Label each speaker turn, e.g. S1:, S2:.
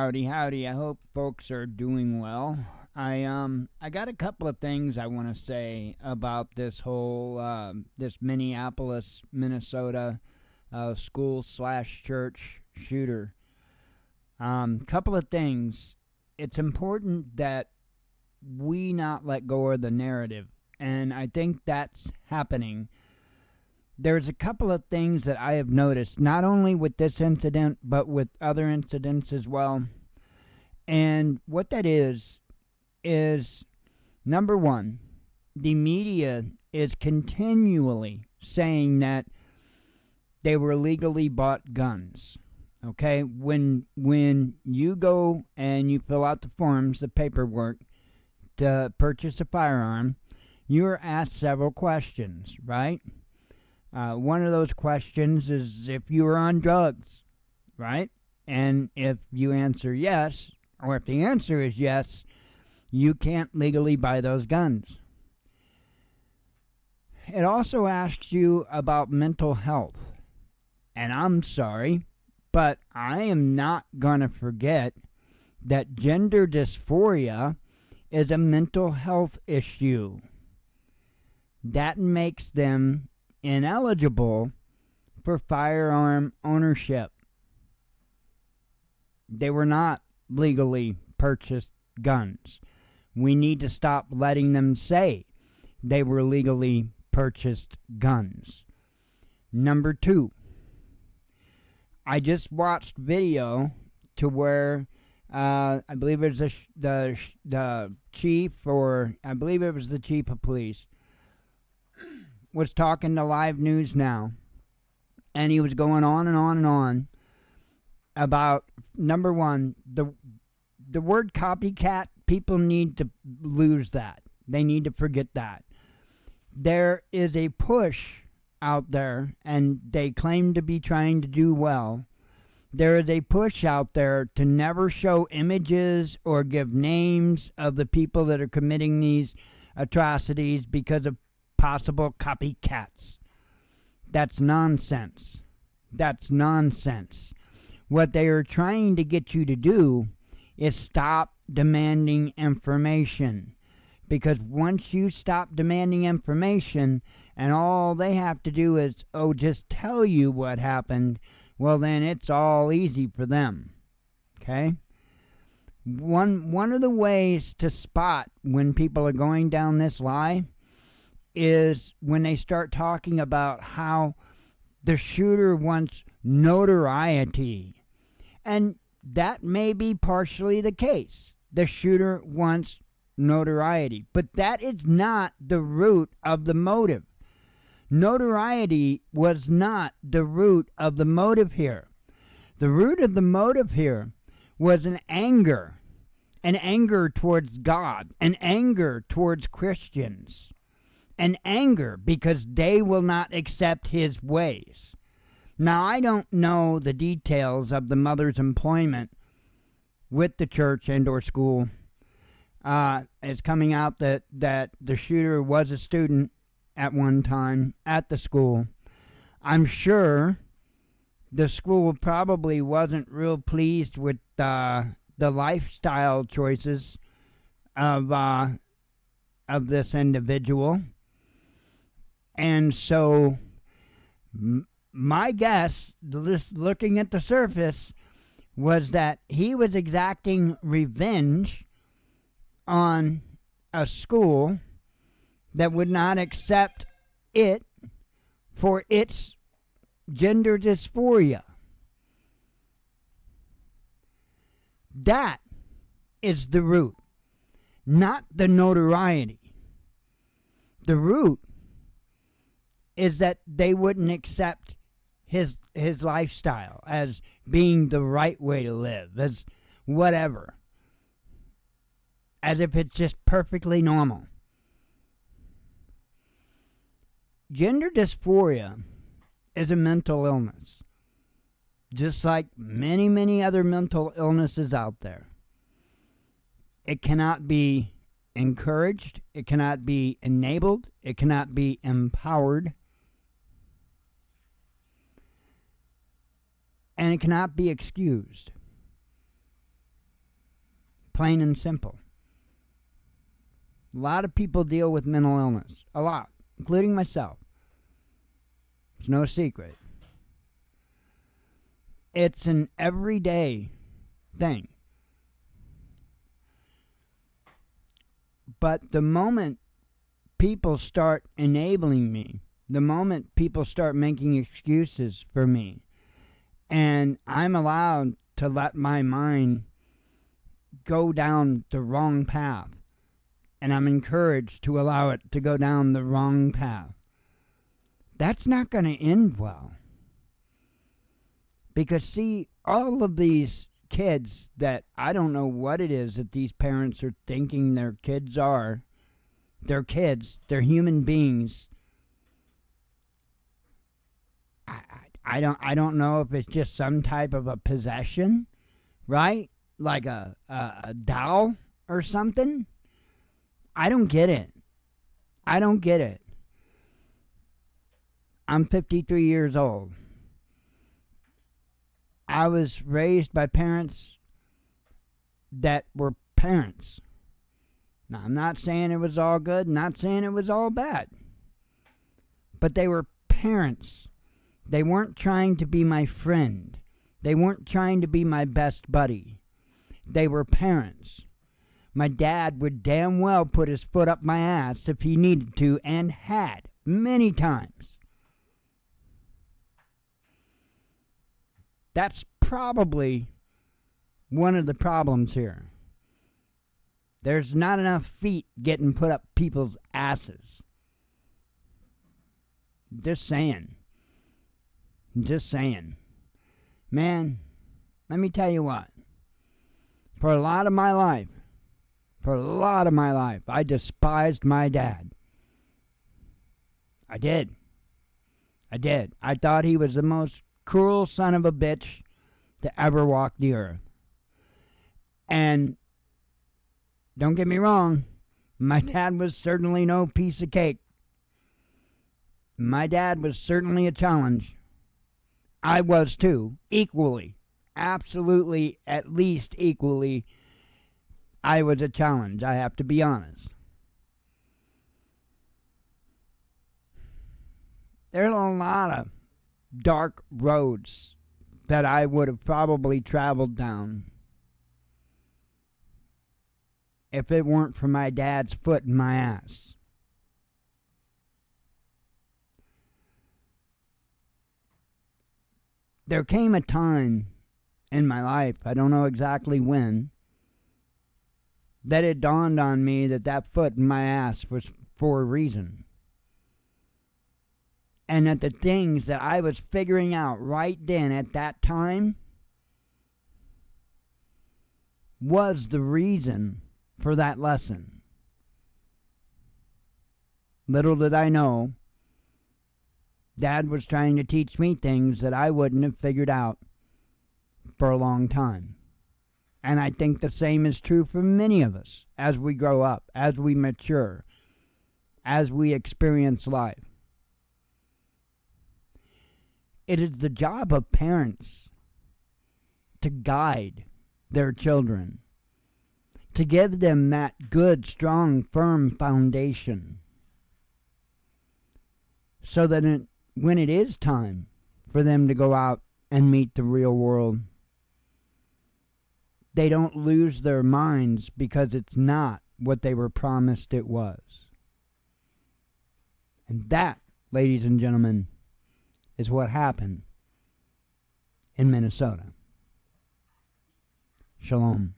S1: Howdy, howdy. I hope folks are doing well. I got a couple of things I want to say about this whole this Minneapolis, Minnesota school slash church shooter. Couple of things. It's important that we not let go of the narrative, and I think that's happening. There's a couple of things that I have noticed, not only with this incident, but with other incidents as well. And what that is number one, the media is continually saying that they were legally bought guns. Okay, when you go and you fill out the forms, the paperwork to purchase a firearm, you are asked several questions, right? One of those questions is if you were on drugs, right? And if you answer yes, or if the answer is yes, you can't legally buy those guns. It also asks you about mental health. And I'm sorry, but I am not going to forget that gender dysphoria is a mental health issue. That makes them ineligible for firearm ownership. They were not legally purchased guns. We need to stop letting them say they were legally purchased guns. Number two, I just watched video to where I believe it was the chief, or I believe it was the chief of police, was talking to Live News Now, and he was going on and on and on about, number one, the word copycat. People need to lose that. They need to forget that. There is a push out there, and they claim to be trying to do well. There is a push out there to never show images or give names of the people that are committing these atrocities because of possible copycats. That's nonsense. That's nonsense. What they are trying to get you to do is stop demanding information. Because once you stop demanding information and all they have to do is, just tell you what happened, well, then it's all easy for them. Okay? One of the ways to spot when people are going down this lie is when they start talking about how the shooter wants notoriety. And that may be partially the case. The shooter wants notoriety. But that is not the root of the motive. Notoriety was not the root of the motive here. The root of the motive here was an anger towards God, an anger towards Christians, an anger because they will not accept his ways. Now, I don't know the details of the mother's employment with the church and or school. It's coming out that the shooter was a student at one time at the school. I'm sure the school probably wasn't real pleased with the lifestyle choices of this individual. And so my guess, just looking at the surface, was that he was exacting revenge on a school that would not accept it for its gender dysphoria. That is the root, not the notoriety. The root is that they wouldn't accept his lifestyle as being the right way to live, as whatever, as if it's just perfectly normal. Gender dysphoria is a mental illness, just like many, many other mental illnesses out there. It cannot be encouraged, it cannot be enabled, it cannot be empowered, and it cannot be excused. Plain and simple. A lot of people deal with mental illness. A lot. Including myself. It's no secret. It's an everyday thing. But the moment people start enabling me, the moment people start making excuses for me, and I'm allowed to let my mind go down the wrong path, and I'm encouraged to allow it to go down the wrong path, that's not going to end well. Because, see, all of these kids that I don't know what it is that these parents are thinking their kids are, they're kids, they're human beings. I don't know if it's just some type of a possession, right? Like a doll or something. I don't get it. I don't get it. I'm 53 years old. I was raised by parents that were parents. Now, I'm not saying it was all good, not saying it was all bad. But they were parents. They weren't trying to be my friend. They weren't trying to be my best buddy. They were parents. My dad would damn well put his foot up my ass if he needed to, and had many times. That's probably one of the problems here. There's not enough feet getting put up people's asses. Just saying. Just saying. Man, let me tell you what. For a lot of my life, I despised my dad. I did. I thought he was the most cruel son of a bitch to ever walk the earth. And don't get me wrong, my dad was certainly no piece of cake. My dad was certainly a challenge. I was too, equally. Absolutely, at least equally, I was a challenge, I have to be honest. There's a lot of dark roads that I would have probably traveled down if it weren't for my dad's foot in my ass. There came a time in my life, I don't know exactly when, that it dawned on me that that foot in my ass was for a reason. And that the things that I was figuring out right then at that time was the reason for that lesson. Little did I know, Dad was trying to teach me things that I wouldn't have figured out for a long time. And I think the same is true for many of us as we grow up, as we mature, as we experience life. It is the job of parents to guide their children, to give them that good, strong, firm foundation, so that when it is time for them to go out and meet the real world, they don't lose their minds because it's not what they were promised it was. And that, ladies and gentlemen, is what happened in Minnesota. Shalom.